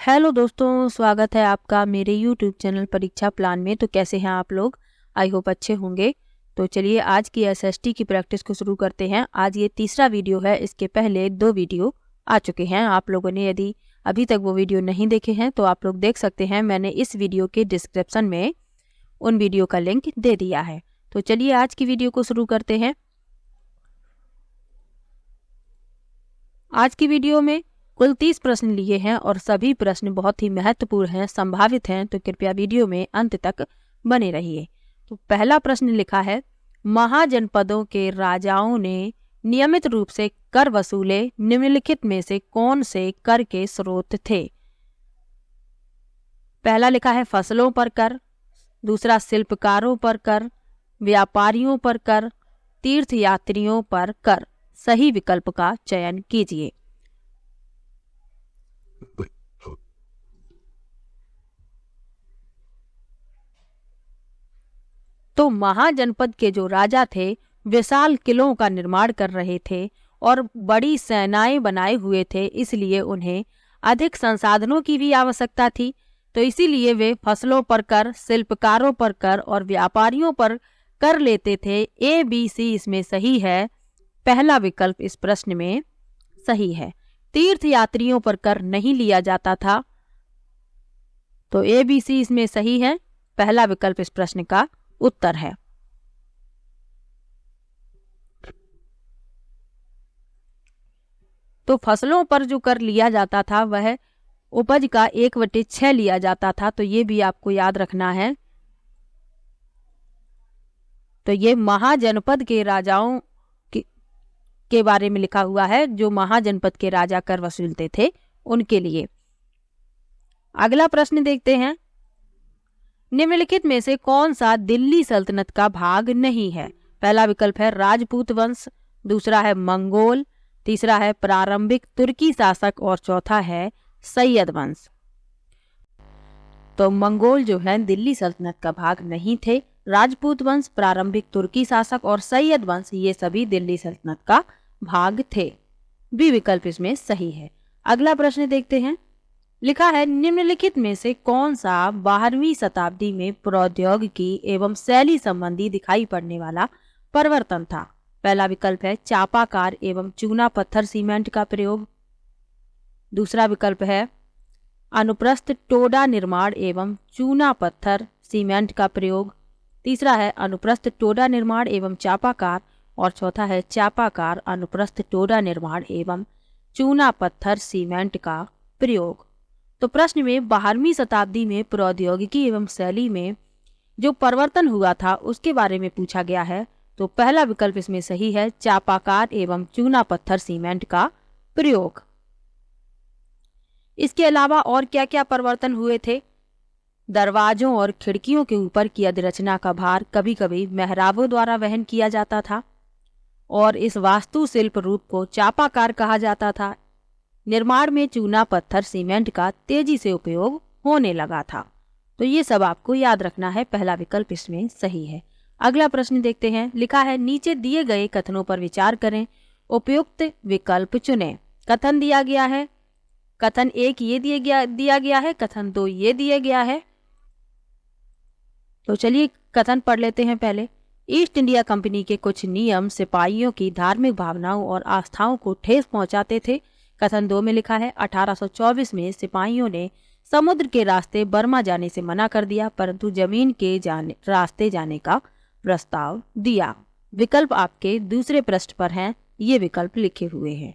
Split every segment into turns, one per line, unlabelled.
Hello दोस्तों, स्वागत है आपका मेरे यूट्यूब चैनल परीक्षा प्लान में। तो कैसे हैं आप लोग? आई होप अच्छे होंगे। तो चलिए आज की एसएसटी की प्रैक्टिस को शुरू करते हैं। आज ये तीसरा वीडियो है। इसके पहले 2 वीडियो आ चुके हैं। आप लोगों ने यदि अभी तक वो वीडियो नहीं देखे हैं तो आप लोग देख सकते हैं। मैंने इस वीडियो के डिस्क्रिप्शन में उन वीडियो का लिंक दे दिया है। तो चलिए आज की वीडियो को शुरू करते हैं। आज की वीडियो में कुल 30 प्रश्न लिए हैं और सभी प्रश्न बहुत ही महत्वपूर्ण हैं, संभावित हैं। तो कृपया वीडियो में अंत तक बने रहिए। तो पहला प्रश्न लिखा है, महाजनपदों के राजाओं ने नियमित रूप से कर वसूले निम्नलिखित में से कौन से कर के स्रोत थे? पहला लिखा है फसलों पर कर, दूसरा शिल्पकारों पर कर, व्यापारियों पर कर, तीर्थयात्रियों पर कर। सही विकल्प का चयन कीजिए। तो महाजनपद के जो राजा थे विशाल किलों का निर्माण कर रहे थे और बड़ी सेनाएं बनाए हुए थे, इसलिए उन्हें अधिक संसाधनों की भी आवश्यकता थी। तो इसीलिए वे फसलों पर कर, शिल्पकारों पर कर और व्यापारियों पर कर लेते थे। ए बी सी इसमें सही है। पहला विकल्प इस प्रश्न में सही है। तीर्थयात्रियों पर कर नहीं लिया जाता था। तो ए बी सी इसमें सही है। पहला विकल्प इस प्रश्न का उत्तर है। तो फसलों पर जो कर लिया जाता था वह उपज का 1/6 लिया जाता था। तो ये भी आपको याद रखना है। तो ये महाजनपद के राजाओं के बारे में लिखा हुआ है, जो महाजनपद के राजा कर वसूलते थे उनके लिए। अगला प्रश्न देखते हैं, निम्नलिखित में से कौन सा दिल्ली सल्तनत का भाग नहीं है? पहला विकल्प है राजपूत वंश, दूसरा है मंगोल, तीसरा है प्रारंभिक तुर्की शासक और चौथा है सैयद वंश। तो मंगोल जो है दिल्ली सल्तनत का भाग नहीं थे। राजपूत वंश, प्रारंभिक तुर्की शासक और सैयद वंश ये सभी दिल्ली सल्तनत का भाग थे। बी विकल्प इसमें सही है। अगला प्रश्न देखते हैं, लिखा है निम्नलिखित में से कौन सा 12वीं शताब्दी में प्रौद्योगिकी एवं शैली संबंधी दिखाई पड़ने वाला परिवर्तन था? पहला विकल्प है चापाकार एवं चूना पत्थर सीमेंट का प्रयोग, दूसरा विकल्प है अनुप्रस्थ टोडा निर्माण एवं चूना पत्थर सीमेंट का प्रयोग, तीसरा है अनुप्रस्थ टोडा निर्माण एवं चापाकार और चौथा है चापाकार अनुप्रस्थ टोडा निर्माण एवं चूना पत्थर सीमेंट का प्रयोग। तो प्रश्न में 12वीं शताब्दी में प्रौद्योगिकी एवं शैली में जो परिवर्तन हुआ था उसके बारे में पूछा गया है। तो पहला विकल्प इसमें सही है, चापाकार एवं चूना पत्थर सीमेंट का प्रयोग। इसके अलावा और क्या क्या परिवर्तन हुए थे? दरवाजों और खिड़कियों के ऊपर की अधिरचना का भार कभी कभी मेहराबों द्वारा वहन किया जाता था और इस वास्तुशिल्प रूप को चापाकार कहा जाता था। निर्माण में चूना पत्थर सीमेंट का तेजी से उपयोग होने लगा था। तो ये सब आपको याद रखना है। पहला विकल्प इसमें सही है। अगला प्रश्न देखते हैं, लिखा है नीचे दिए गए कथनों पर विचार करें, उपयुक्त विकल्प चुनें। कथन दिया गया है, कथन 1 ये दिया गया है, कथन 2 ये दिया गया है। तो चलिए कथन पढ़ लेते हैं पहले। ईस्ट इंडिया कंपनी के कुछ नियम सिपाहियों की धार्मिक भावनाओं और आस्थाओं को ठेस पहुंचाते थे। कथन 2 में लिखा है 1824 में सिपाहियों ने समुद्र के रास्ते बर्मा जाने से मना कर दिया, परंतु जमीन के रास्ते जाने का प्रस्ताव दिया। विकल्प आपके दूसरे पृष्ठ पर हैं, ये विकल्प लिखे हुए हैं।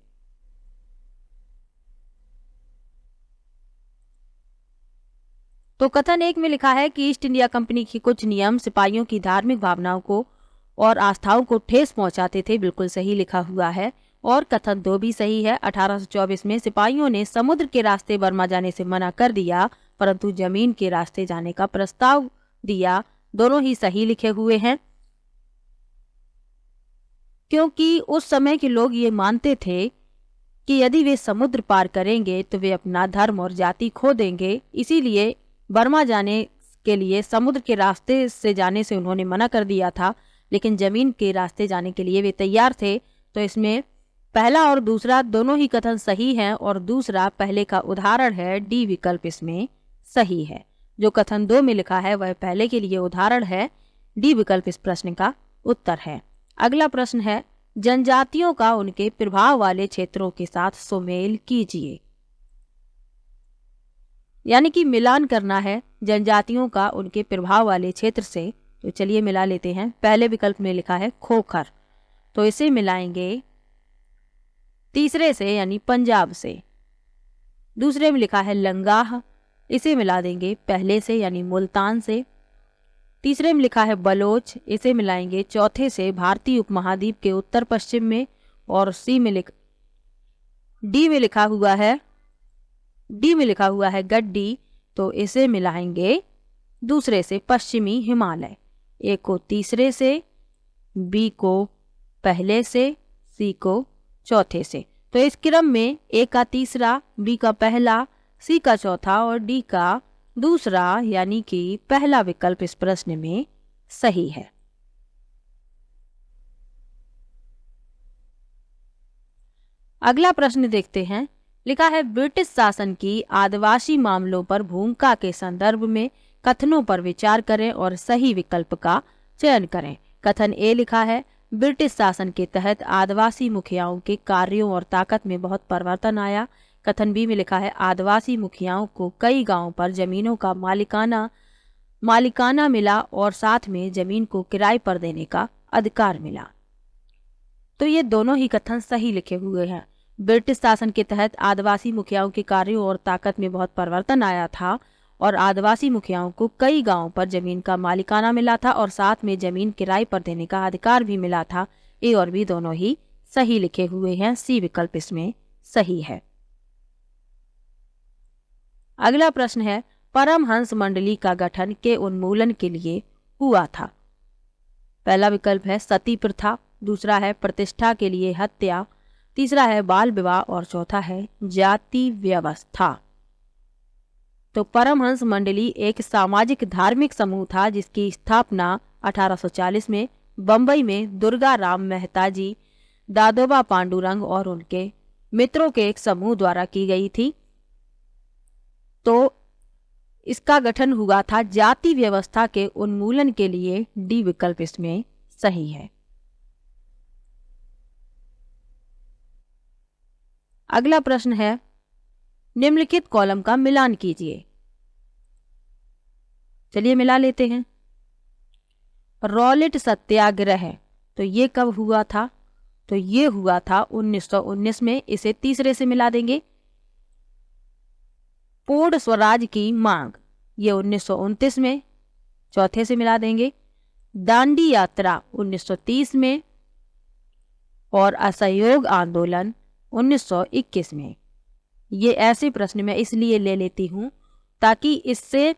तो कथन 1 में लिखा है कि ईस्ट इंडिया कंपनी के कुछ नियम सिपाहियों की धार्मिक भावनाओं को और आस्थाओं को ठेस पहुंचाते थे, बिल्कुल सही लिखा हुआ है। और कथन 2 भी सही है। 1824 में सिपाहियों ने समुद्र के रास्ते बर्मा जाने से मना कर दिया, परंतु जमीन के रास्ते जाने का प्रस्ताव दिया। दोनों ही सही लिखे हुए हैं, क्योंकि उस समय के लोग ये मानते थे कि यदि वे समुद्र पार करेंगे तो वे अपना धर्म और जाति खो देंगे। इसीलिए बर्मा जाने के लिए समुद्र के रास्ते से जाने से उन्होंने मना कर दिया था, लेकिन जमीन के रास्ते जाने के लिए वे तैयार थे। तो इसमें पहला और दूसरा दोनों ही कथन सही हैं और दूसरा पहले का उदाहरण है, डी विकल्प इसमें सही है। जो कथन 2 में लिखा है वह पहले के लिए उदाहरण है, डी विकल्प इस प्रश्न का उत्तर है। अगला प्रश्न है, जनजातियों का उनके प्रभाव वाले क्षेत्रों के साथ सुमेल कीजिए। यानी कि मिलान करना है जनजातियों का उनके प्रभाव वाले क्षेत्र से। तो चलिए मिला लेते हैं। पहले विकल्प में लिखा है खोखर, तो इसे मिलाएंगे तीसरे से यानी पंजाब से। दूसरे में लिखा है लंगाह, इसे मिला देंगे पहले से यानी मुल्तान से। तीसरे में लिखा है बलोच, इसे मिलाएंगे चौथे से भारतीय उपमहाद्वीप के उत्तर पश्चिम में। और डी में लिखा हुआ है गड्डी, तो इसे मिलाएंगे दूसरे से पश्चिमी हिमालय। ए को तीसरे से, बी को पहले से, सी को चौथे से। तो इस क्रम में ए का तीसरा, बी का पहला, सी का चौथा और डी का दूसरा यानी कि पहला विकल्प इस प्रश्न में सही है। अगला प्रश्न देखते हैं। लिखा है, ब्रिटिश शासन की आदिवासी मामलों पर भूमिका के संदर्भ में कथनों पर विचार करें और सही विकल्प का चयन करें। कथन ए लिखा है, ब्रिटिश शासन के तहत आदिवासी मुखियाओं के कार्यों और ताकत में बहुत परिवर्तन आया। कथन बी में लिखा है, आदिवासी मुखियाओं को कई गांवों पर जमीनों का मालिकाना मिला और साथ में जमीन को किराए पर देने का अधिकार मिला। तो ये दोनों ही कथन सही लिखे हुए हैं। ब्रिटिश शासन के तहत आदिवासी मुखियाओं के कार्यों और ताकत में बहुत परिवर्तन आया था और आदिवासी मुखियाओं को कई गांवों पर जमीन का मालिकाना मिला था और साथ में जमीन किराए पर देने का अधिकार भी मिला था। ए और बी दोनों ही सही लिखे हुए हैं। सी विकल्प इसमें सही है। अगला प्रश्न है, परमहंस मंडली का गठन के उन्मूलन के लिए हुआ था। पहला विकल्प है सती प्रथा, दूसरा है प्रतिष्ठा के लिए हत्या, तीसरा है बाल विवाह और चौथा है जाति व्यवस्था। तो परमहंस मंडली एक सामाजिक धार्मिक समूह था जिसकी स्थापना 1840 में बंबई में दुर्गा राम मेहता जी, दादोबा पांडुरंग और उनके मित्रों के एक समूह द्वारा की गई थी। तो इसका गठन हुआ था जाति व्यवस्था के उन्मूलन के लिए। डी विकल्प इसमें सही है। अगला प्रश्न है, निम्नलिखित कॉलम का मिलान कीजिए। चलिए मिला लेते हैं। रॉलेट सत्याग्रह, तो ये कब हुआ था? तो ये हुआ था 1919 में। इसे तीसरे से मिला देंगे। पूर्ण स्वराज की मांग, ये 1929 में, चौथे से मिला देंगे। दांडी यात्रा 1930 में और असहयोग आंदोलन 1921 में। ये ऐसे प्रश्न मैं इसलिए ले लेती हूं ताकि इससे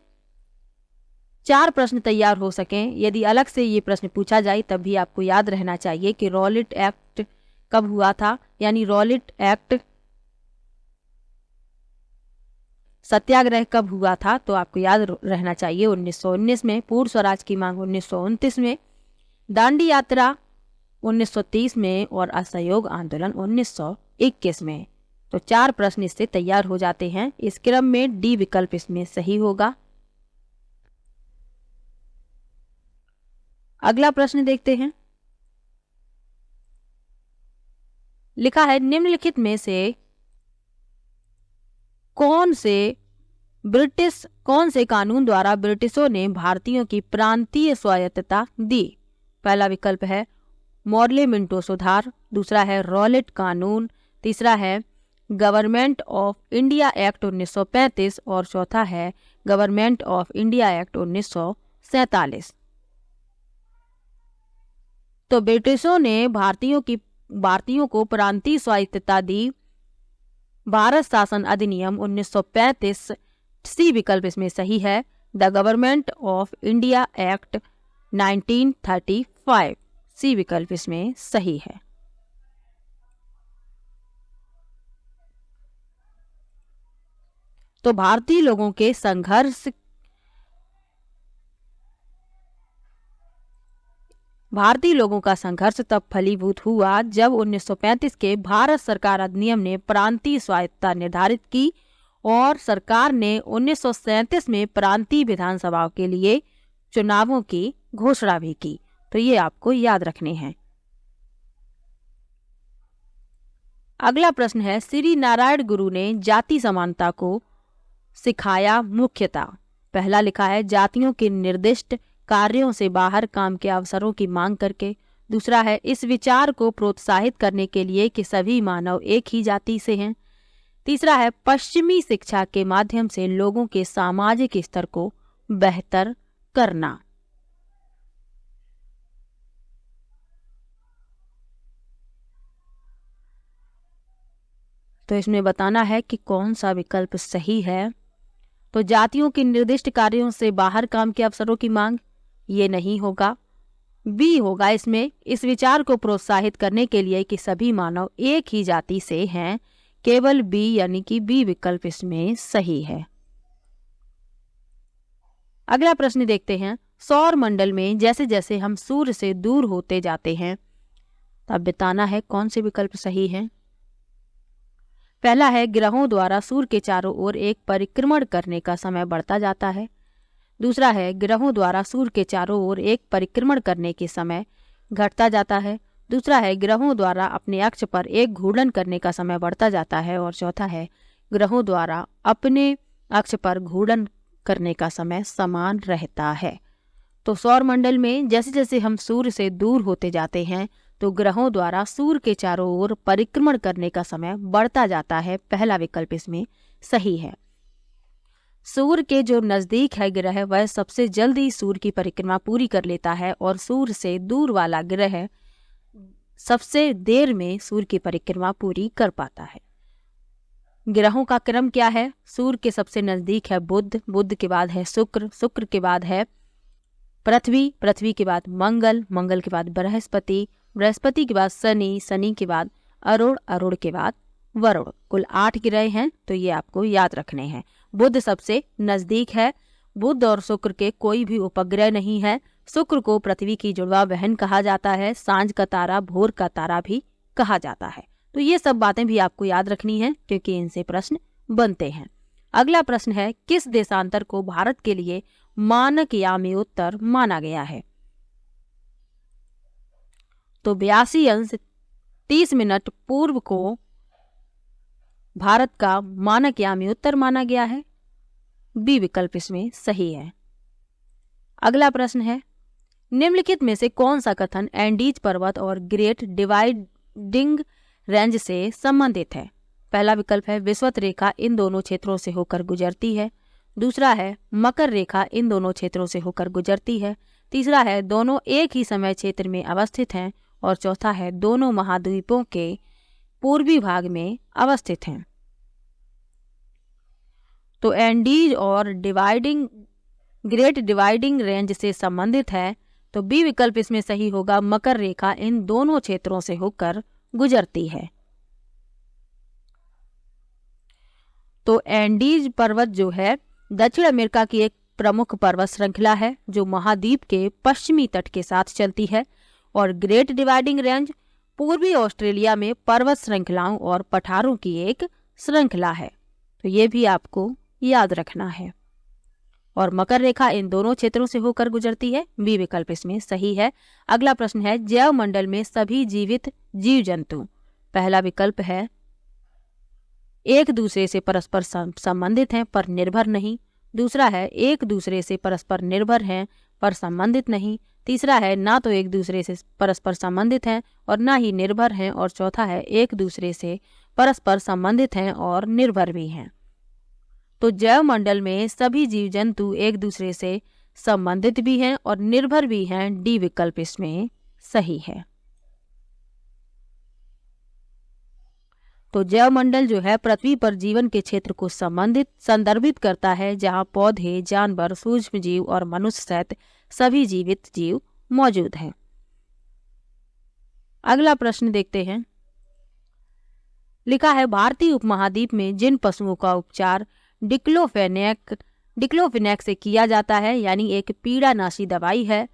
4 प्रश्न तैयार हो सकें। यदि अलग से ये प्रश्न पूछा जाए तब भी आपको याद रहना चाहिए कि रॉलेट एक्ट कब हुआ था, यानी रॉलेट एक्ट सत्याग्रह कब हुआ था, तो आपको याद रहना चाहिए 1919 में, पूर्ण स्वराज की मांग 1929 में, दांडी यात्रा 1930 में और असहयोग आंदोलन 1921 में। तो 4 प्रश्न इससे तैयार हो जाते हैं। इस क्रम में डी विकल्प इसमें सही होगा। अगला प्रश्न देखते हैं। लिखा है, निम्नलिखित में से कौन से कानून द्वारा ब्रिटिशों ने भारतीयों की प्रांतीय स्वायत्तता दी? पहला विकल्प है मॉर्ले मिंटो सुधार, दूसरा है रॉलेट कानून, तीसरा है गवर्नमेंट ऑफ इंडिया एक्ट 1935 और चौथा है गवर्नमेंट ऑफ इंडिया एक्ट 1947। तो ब्रिटिशों ने भारतीयों को प्रांतीय स्वायत्तता दी। भारत शासन अधिनियम 1935, सी विकल्प इसमें सही है। The government of India act 1935, सी विकल्प इसमें सही है। तो भारतीय लोगों के संघर्ष भारतीय लोगों का संघर्ष तब फलीभूत हुआ जब 1935 के भारत सरकार अधिनियम ने प्रांतीय स्वायत्तता निर्धारित की और सरकार ने 1937 में प्रांतीय विधानसभाओं के लिए चुनावों की घोषणा भी की। तो ये आपको याद रखने हैं। अगला प्रश्न है, श्री नारायण गुरु ने जाति समानता को सिखाया मुख्यतः। पहला लिखा है, जातियों के निर्दिष्ट कार्यों से बाहर काम के अवसरों की मांग करके। दूसरा है, इस विचार को प्रोत्साहित करने के लिए कि सभी मानव एक ही जाति से हैं। तीसरा है, पश्चिमी शिक्षा के माध्यम से लोगों के सामाजिक स्तर को बेहतर करना। तो इसमें बताना है कि कौन सा विकल्प सही है। तो जातियों के निर्दिष्ट कार्यों से बाहर काम के अवसरों की मांग, ये नहीं होगा। बी होगा इसमें, इस विचार को प्रोत्साहित करने के लिए कि सभी मानव एक ही जाति से हैं। केवल बी यानी कि बी विकल्प इसमें सही है। अगला प्रश्न देखते हैं, सौर मंडल में जैसे जैसे हम सूर्य से दूर होते जाते हैं तब बताना है कौन से विकल्प सही है। पहला है, ग्रहों द्वारा सूर्य के चारों ओर एक परिक्रमण करने का समय बढ़ता जाता है। दूसरा है, ग्रहों द्वारा सूर्य के चारों ओर एक परिक्रमण करने के समय घटता जाता है। दूसरा है, ग्रहों द्वारा अपने अक्ष पर एक घूर्णन करने का समय बढ़ता जाता है। और चौथा है, ग्रहों द्वारा अपने अक्ष पर घूर्णन करने का समय समान रहता है। तो सौर मंडल में जैसे जैसे हम सूर्य से दूर होते जाते हैं तो ग्रहों द्वारा सूर्य के चारों ओर परिक्रमण करने का समय बढ़ता जाता है। पहला विकल्प इसमें सही है। सूर्य के जो नजदीक है ग्रह वह सबसे जल्दी सूर्य की परिक्रमा पूरी कर लेता है और सूर्य से दूर वाला ग्रह सबसे देर में सूर्य की परिक्रमा पूरी कर पाता है। ग्रहों का क्रम क्या है? सूर्य के सबसे नजदीक है बुध, बुध के बाद है शुक्र, शुक्र के बाद है पृथ्वी, पृथ्वी के बाद मंगल, मंगल के बाद बृहस्पति, बृहस्पति के बाद शनि, शनि के बाद अरुण, अरुण के बाद वरुण। कुल 8 ग्रह हैं तो ये आपको याद रखने हैं। बुध सबसे नजदीक है। बुध और शुक्र के कोई भी उपग्रह नहीं है। शुक्र को पृथ्वी की जुड़वा बहन कहा जाता है। सांझ का तारा, भोर का तारा भी कहा जाता है। तो ये सब बातें भी आपको याद रखनी है क्योंकि इनसे प्रश्न बनते हैं। अगला प्रश्न है, किस देशांतर को भारत के लिए मानक यामी उत्तर माना गया है? तो 82 अंश 30 मिनट पूर्व को भारत का मानक यामी उत्तर माना गया है। बी विकल्प इसमें सही है। अगला प्रश्न है, निम्नलिखित में से कौन सा कथन एंडीज पर्वत और ग्रेट डिवाइडिंग रेंज से संबंधित है? पहला विकल्प है, विषुवत रेखा इन दोनों क्षेत्रों से होकर गुजरती है। दूसरा है, मकर रेखा इन दोनों क्षेत्रों से होकर गुजरती है। तीसरा है, दोनों एक ही समय क्षेत्र में अवस्थित हैं। और चौथा है, दोनों महाद्वीपों के पूर्वी भाग में अवस्थित हैं। तो एंडीज और ग्रेट डिवाइडिंग रेंज से संबंधित है तो बी विकल्प इसमें सही होगा। मकर रेखा इन दोनों क्षेत्रों से होकर गुजरती है। तो एंडीज पर्वत जो है दक्षिण अमेरिका की एक प्रमुख पर्वत श्रृंखला है जो महाद्वीप के पश्चिमी तट के साथ चलती है। और ग्रेट डिवाइडिंग रेंज पूर्वी ऑस्ट्रेलिया में पर्वत श्रृंखलाओं और पठारों की एक श्रृंखला है। तो ये भी आपको याद रखना है। और मकर रेखा इन दोनों क्षेत्रों से होकर गुजरती है। बी विकल्प इसमें सही है। अगला प्रश्न है, जैव मंडल में सभी जीवित जीव जंतु, पहला विकल्प है, एक दूसरे से परस्पर संबंधित हैं पर निर्भर नहीं। दूसरा है, एक दूसरे से परस्पर निर्भर हैं पर संबंधित नहीं। तीसरा है, ना तो एक दूसरे से परस्पर संबंधित हैं और ना ही निर्भर हैं। और चौथा है, एक दूसरे से परस्पर संबंधित हैं और निर्भर भी हैं। तो जैव मंडल में सभी जीव जंतु एक दूसरे से संबंधित भी हैं और निर्भर भी हैं। डी विकल्प इसमें सही है। तो जैव मंडल जो है पृथ्वी पर जीवन के क्षेत्र को संदर्भित करता है जहां पौधे, जानवर, सूक्ष्म जीव और मनुष्य सहित सभी जीवित जीव मौजूद हैं। अगला प्रश्न देखते हैं। लिखा है, भारतीय उपमहाद्वीप में जिन पशुओं का उपचार डिक्लोफेनेक से किया जाता है यानी एक पीड़ानाशी दवाई है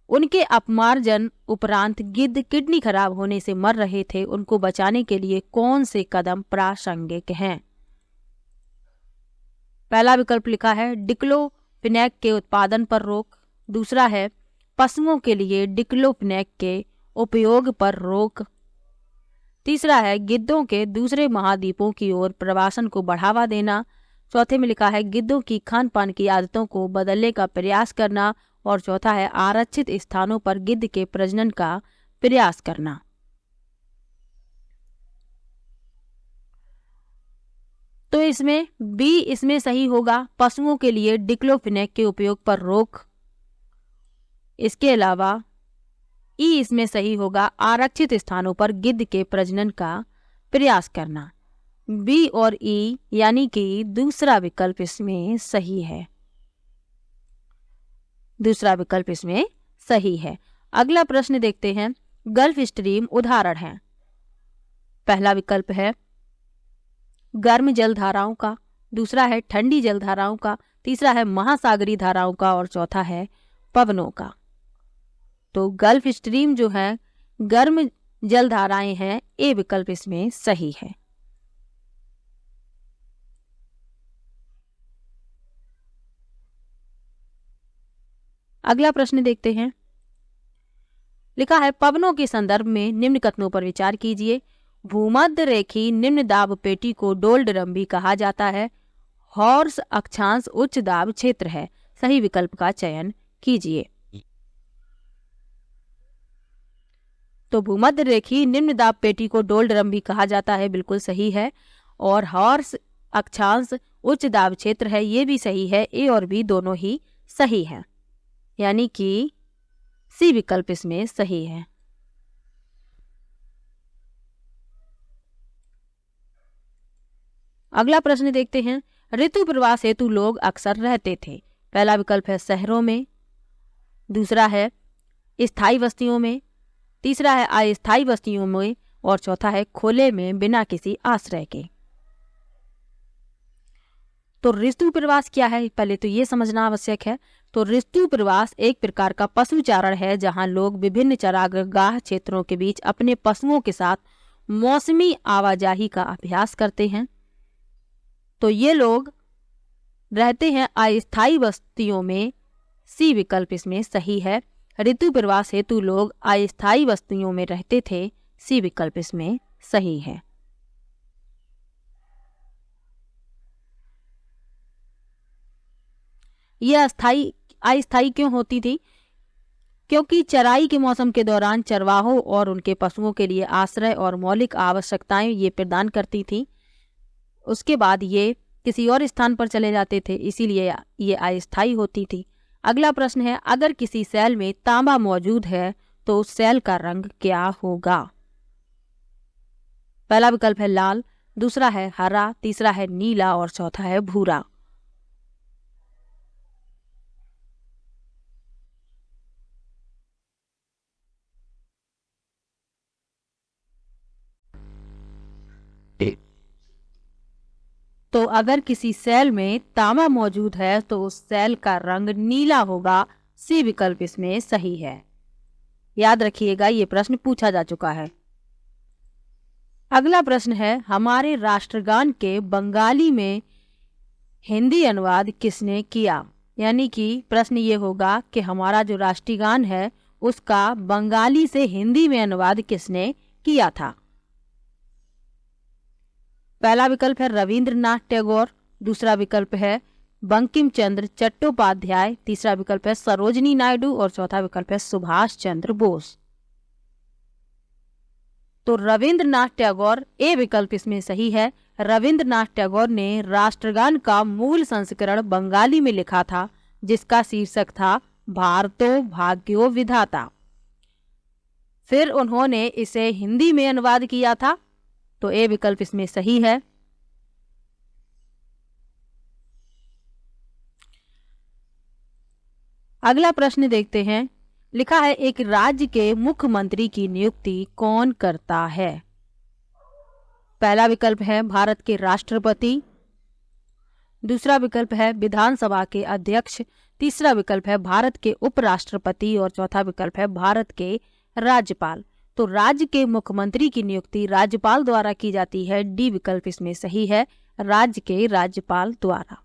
उनके अपमार्जन उपरांत गिद्ध किडनी खराब होने से मर रहे थे, उनको बचाने के लिए कौन से कदम प्रासंगिक हैं? पहला विकल्प लिखा है डिक्लोफिनेक के उत्पादन पर रोक, दूसरा है पशुओं के लिए डिक्लोफिनेक के उपयोग पर रोक, तीसरा है गिद्धों के दूसरे महाद्वीपों की ओर प्रवासन को बढ़ावा देना, चौथे में लिखा है गिद्धों की खान पान की आदतों को बदलने का प्रयास करना, और चौथा है आरक्षित स्थानों पर गिद्ध के प्रजनन का प्रयास करना। तो इसमें बी इसमें सही होगा, पशुओं के लिए डिक्लोफिनेक के उपयोग पर रोक। इसके अलावा ई इसमें सही होगा, आरक्षित स्थानों पर गिद्ध के प्रजनन का प्रयास करना। बी और ई यानी कि दूसरा विकल्प इसमें सही है, दूसरा विकल्प इसमें सही है। अगला प्रश्न देखते हैं, गल्फ स्ट्रीम उदाहरण है। पहला विकल्प है गर्म जल धाराओं का, दूसरा है ठंडी जल धाराओं का, तीसरा है महासागरीय धाराओं का, और चौथा है पवनों का। तो गल्फ स्ट्रीम जो है गर्म जल धाराएं हैं, ए विकल्प इसमें सही है। अगला प्रश्न देखते हैं, लिखा है पवनों के संदर्भ में निम्न कथनों पर विचार कीजिए। भूमध्य रेखी निम्न दाब पेटी को डोल्ड्रम भी कहा जाता है। हॉर्स अक्षांश उच्च दाब क्षेत्र है। सही विकल्प का चयन कीजिए। तो भूमध्य रेखी निम्न दाब पेटी को डोल्ड्रम भी कहा जाता है, बिल्कुल सही है। और हॉर्स अक्षांश उच्च दाब क्षेत्र है, ये भी सही है। ए और बी दोनों ही सही है, यानी कि सी विकल्प इसमें सही है। अगला प्रश्न देखते हैं, ऋतु प्रवास हेतु लोग अक्सर रहते थे। पहला विकल्प है शहरों में, दूसरा है स्थायी बस्तियों में, तीसरा है अस्थायी बस्तियों में, और चौथा है खुले में बिना किसी आश्रय के। तो ऋतु प्रवास क्या है, पहले तो ये समझना आवश्यक है। तो ऋतु प्रवास एक प्रकार का पशु चारण है, जहां लोग विभिन्न चरागाह क्षेत्रों के बीच अपने पशुओं के साथ मौसमी आवाजाही का अभ्यास करते हैं। तो ये लोग रहते हैं अस्थायी बस्तियों में। सी विकल्प इसमें सही है। ऋतु प्रवास हेतु लोग अस्थायी बस्तियों में रहते थे। सी विकल्प इसमें सही है। यह अस्थायी क्यों होती थी? क्योंकि चराई के मौसम के दौरान चरवाहों और उनके पशुओं के लिए आश्रय और मौलिक आवश्यकताएं ये प्रदान करती थी। उसके बाद ये किसी और स्थान पर चले जाते थे, इसीलिए ये अस्थायी होती थी। अगला प्रश्न है, अगर किसी सेल में तांबा मौजूद है तो उस सेल का रंग क्या होगा? पहला विकल्प है लाल, दूसरा है हरा, तीसरा है नीला, और चौथा है भूरा। तो अगर किसी सेल में तांबा मौजूद है तो उस सेल का रंग नीला होगा। सी विकल्प इसमें सही है। याद रखिएगा, ये प्रश्न पूछा जा चुका है। अगला प्रश्न है, हमारे राष्ट्रगान के बंगाली में हिंदी अनुवाद किसने किया? यानी कि प्रश्न ये होगा कि हमारा जो राष्ट्रीय गान है उसका बंगाली से हिंदी में अनुवाद किसने किया था? पहला विकल्प है रविंद्रनाथ टैगोर, दूसरा विकल्प है बंकिम चंद्र चट्टोपाध्याय, तीसरा विकल्प है सरोजनी नायडू, और चौथा विकल्प है सुभाष चंद्र बोस। तो रविंद्रनाथ टैगोर, ए विकल्प इसमें सही है। रविंद्रनाथ टैगोर ने राष्ट्रगान का मूल संस्करण बंगाली में लिखा था, जिसका शीर्षक था भारतो भाग्यो विधाता। फिर उन्होंने इसे हिंदी में अनुवाद किया था, तो ए विकल्प इसमें सही है। अगला प्रश्न देखते हैं, लिखा है एक राज्य के मुख्यमंत्री की नियुक्ति कौन करता है? पहला विकल्प है भारत के राष्ट्रपति, दूसरा विकल्प है विधानसभा के अध्यक्ष, तीसरा विकल्प है भारत के उपराष्ट्रपति और चौथा विकल्प है भारत के राज्यपाल। तो राज्य के मुख्यमंत्री की नियुक्ति राज्यपाल द्वारा की जाती है। डी विकल्प इसमें सही है, राज्य के राज्यपाल द्वारा।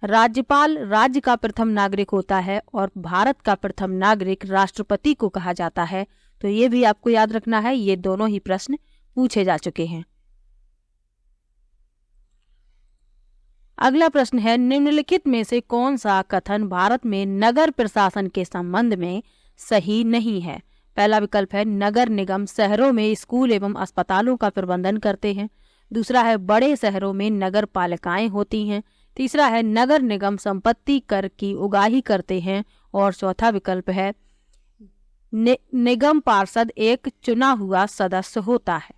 राज्यपाल राज्य का प्रथम नागरिक होता है और भारत का प्रथम नागरिक राष्ट्रपति को कहा जाता है। तो ये भी आपको याद रखना है, ये दोनों ही प्रश्न पूछे जा चुके हैं। अगला प्रश्न है, निम्नलिखित में से कौन सा कथन भारत में नगर प्रशासन के संबंध में सही नहीं है? पहला विकल्प है नगर निगम शहरों में स्कूल एवं अस्पतालों का प्रबंधन करते हैं। दूसरा है बड़े शहरों में नगर पालिकाएं होती हैं। तीसरा है नगर निगम संपत्ति कर की उगाही करते हैं। और चौथा विकल्प है निगम पार्षद एक चुना हुआ सदस्य होता है।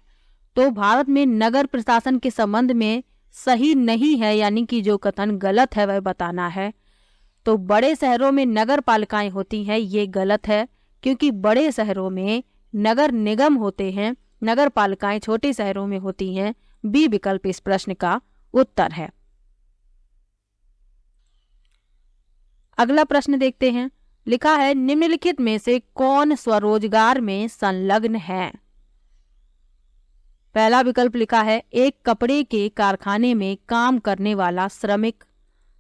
तो भारत में नगर प्रशासन के संबंध में सही नहीं है, यानी कि जो कथन गलत है वह बताना है। तो बड़े शहरों में नगर पालिकाएं होती हैं, ये गलत है, क्योंकि बड़े शहरों में नगर निगम होते हैं, नगर पालिकाएं छोटे शहरों में होती हैं। बी विकल्प इस प्रश्न का उत्तर है। अगला प्रश्न देखते हैं। लिखा है निम्नलिखित में से कौन स्वरोजगार में संलग्न है? पहला विकल्प लिखा है एक कपड़े के कारखाने में काम करने वाला श्रमिक।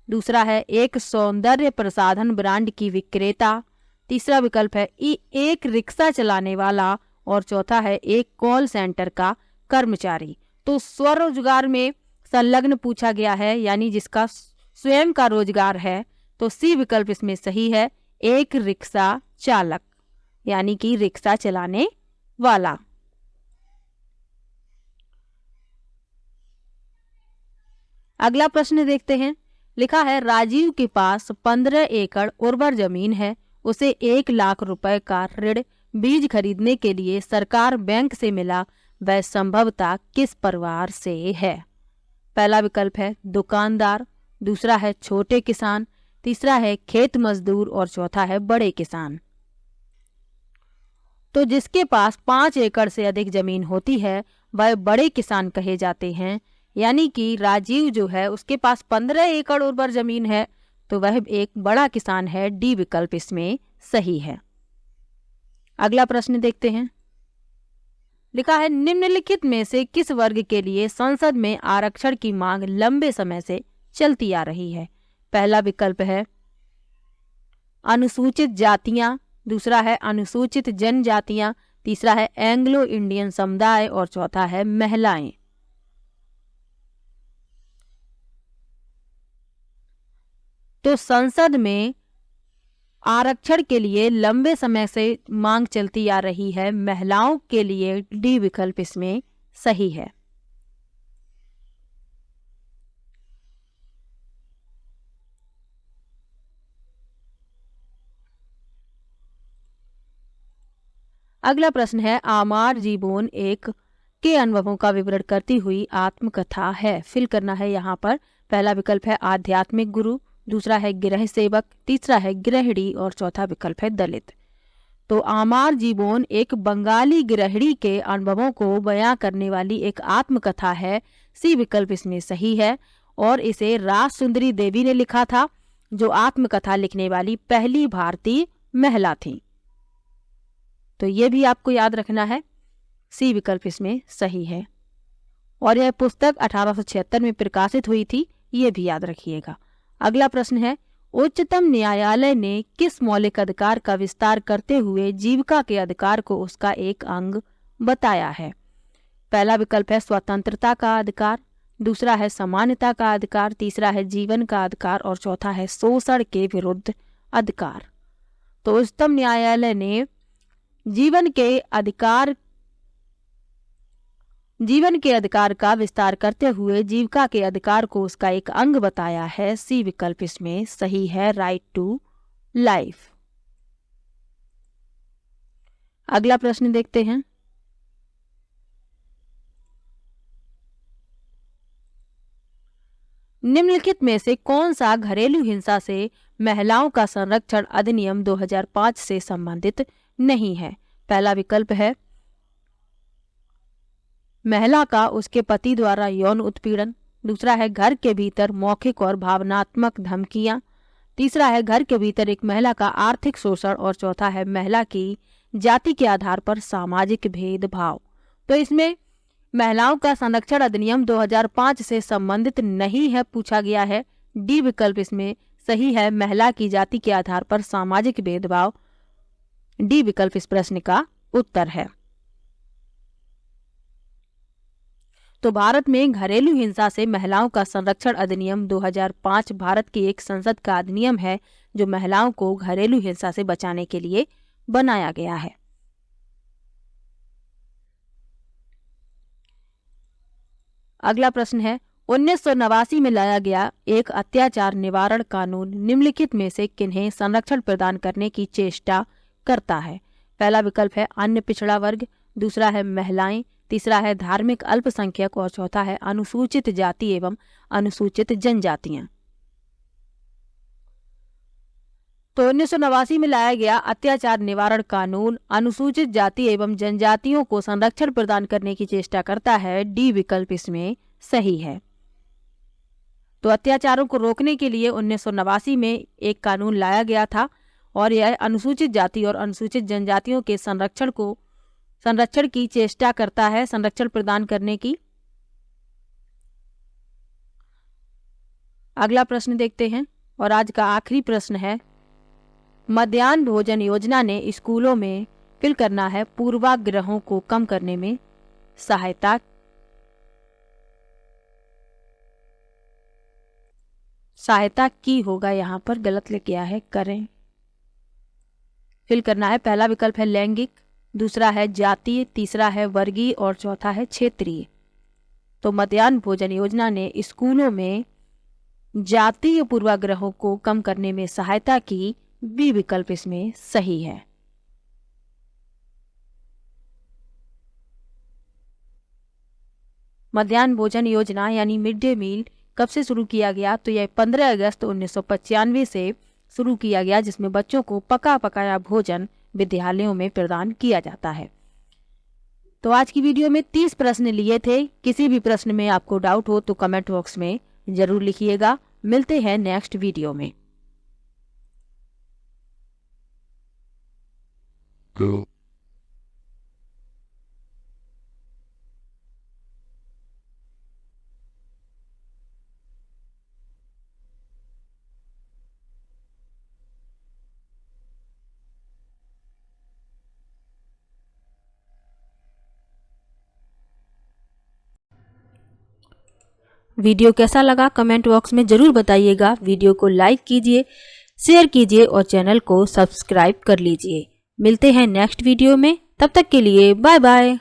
दूसरा है एक सौंदर्य प्रसाधन ब्रांड की विक्रेता। तीसरा विकल्प है एक रिक्शा चलाने वाला। और चौथा है एक कॉल सेंटर का कर्मचारी। तो स्वरोजगार में संलग्न पूछा गया है, यानी जिसका स्वयं का रोजगार है। तो सी विकल्प इसमें सही है, एक रिक्शा चालक, यानी कि रिक्शा चलाने वाला। अगला प्रश्न देखते हैं। लिखा है राजीव के पास 15 एकड़ उर्वर जमीन है। उसे 1 लाख रुपए का ऋण बीज खरीदने के लिए सरकार बैंक से मिला। वह संभवतः किस परिवार से है? पहला विकल्प है दुकानदार। दूसरा है छोटे किसान। तीसरा है खेत मजदूर। और चौथा है बड़े किसान। तो जिसके पास 5 एकड़ से अधिक जमीन होती है वह बड़े किसान कहे जाते हैं। यानी कि राजीव जो है उसके पास 15 एकड़ उर्वर जमीन है, तो वह एक बड़ा किसान है। डी विकल्प इसमें सही है। अगला प्रश्न देखते हैं। लिखा है निम्नलिखित में से किस वर्ग के लिए संसद में आरक्षण की मांग लंबे समय से चलती आ रही है? पहला विकल्प है अनुसूचित जातियां। दूसरा है अनुसूचित जनजातियां। तीसरा है एंग्लो इंडियन समुदाय। और चौथा है महिलाएं। तो संसद में आरक्षण के लिए लंबे समय से मांग चलती आ रही है महिलाओं के लिए। डी विकल्प इसमें सही है। अगला प्रश्न है आमार जीवोन एक के अनुभवों का विवरण करती हुई आत्मकथा है। फिल करना है यहाँ पर। पहला विकल्प है आध्यात्मिक गुरु। दूसरा है गृह सेवक। तीसरा है गृहिणी। और चौथा विकल्प है दलित। तो आमार जीवोन एक बंगाली गृहिणी के अनुभवों को बयां करने वाली एक आत्मकथा है। सी विकल्प इसमें सही है। और इसे राज सुंदरी देवी ने लिखा था, जो आत्मकथा लिखने वाली पहली भारतीय महिला थी। तो ये भी आपको याद रखना है, सी विकल्प इसमें सही है। और यह पुस्तक 1876 में प्रकाशित हुई थी, ये भी याद रखिएगा। अगला प्रश्न है उच्चतम न्यायालय ने किस मौलिक अधिकार का विस्तार करते हुए जीविका के अधिकार को उसका एक अंग बताया है? पहला विकल्प है स्वतंत्रता का अधिकार। दूसरा है समानता का अधिकार। तीसरा है जीवन का अधिकार। और चौथा है शोषण के विरुद्ध अधिकार। तो उच्चतम न्यायालय ने जीवन के अधिकार का विस्तार करते हुए जीविका के अधिकार को उसका एक अंग बताया है। सी विकल्प इसमें सही है, राइट टू लाइफ। अगला प्रश्न देखते हैं। निम्नलिखित में से कौन सा घरेलू हिंसा से महिलाओं का संरक्षण अधिनियम 2005 से संबंधित नहीं है? पहला विकल्प है महिला का उसके पति द्वारा यौन उत्पीड़न। दूसरा है घर के भीतर मौखिक और भावनात्मक धमकियां। तीसरा है घर के भीतर एक महिला का आर्थिक शोषण। और चौथा है महिला की जाति के आधार पर सामाजिक भेदभाव। तो इसमें महिलाओं का संरक्षण अधिनियम 2005 से संबंधित नहीं है पूछा गया है। डी विकल्प इसमें सही है, महिला की जाति के आधार पर सामाजिक भेदभाव। डी विकल्प इस प्रश्न का उत्तर है। तो भारत में घरेलू हिंसा से महिलाओं का संरक्षण अधिनियम 2005 भारत की एक संसद का अधिनियम है जो महिलाओं को घरेलू हिंसा से बचाने के लिए बनाया गया है। अगला प्रश्न है 1989 में लाया गया एक अत्याचार निवारण कानून निम्नलिखित में से किन्हें संरक्षण प्रदान करने की चेष्टा करता है। पहला विकल्प है अन्य पिछड़ा वर्ग, दूसरा है महिलाएं, तीसरा है धार्मिक अल्पसंख्यक और चौथा है अनुसूचित जाति एवं अनुसूचित जनजातियां। तो 1989 में लाया गया अत्याचार निवारण कानून अनुसूचित जाति एवं जनजातियों को संरक्षण प्रदान करने की चेष्टा करता है। डी विकल्प इसमें सही है। तो अत्याचारों को रोकने के लिए 1989 में एक कानून लाया गया था और यह अनुसूचित जाति और अनुसूचित जनजातियों के संरक्षण की चेष्टा करता है, संरक्षण प्रदान करने की। अगला प्रश्न देखते हैं और आज का आखिरी प्रश्न है मध्याह्न भोजन योजना ने स्कूलों में फिल करना है पूर्वाग्रहों को कम करने में सहायता की होगा, यहाँ पर गलत लिख गया है, करें फिल करना है। पहला विकल्प है लैंगिक, दूसरा है जातीय, तीसरा है वर्गीय और चौथा है क्षेत्रीय। तो मध्याह्न भोजन योजना ने स्कूलों में जातीय पूर्वाग्रहों को कम करने में सहायता की। बी विकल्प इसमें सही है। मध्याह्न भोजन योजना यानी मिड डे मील कब से शुरू किया गया? तो यह 15 अगस्त 1995 से शुरू किया गया, जिसमें बच्चों को पका पकाया भोजन विद्यालयों में प्रदान किया जाता है। तो आज की वीडियो में 30 प्रश्न लिए थे। किसी भी प्रश्न में आपको डाउट हो तो कमेंट बॉक्स में जरूर लिखिएगा। मिलते हैं नेक्स्ट वीडियो में। वीडियो कैसा लगा कमेंट बॉक्स में ज़रूर बताइएगा। वीडियो को लाइक कीजिए, शेयर कीजिए और चैनल को सब्सक्राइब कर लीजिए। मिलते हैं नेक्स्ट वीडियो में, तब तक के लिए बाय बाय।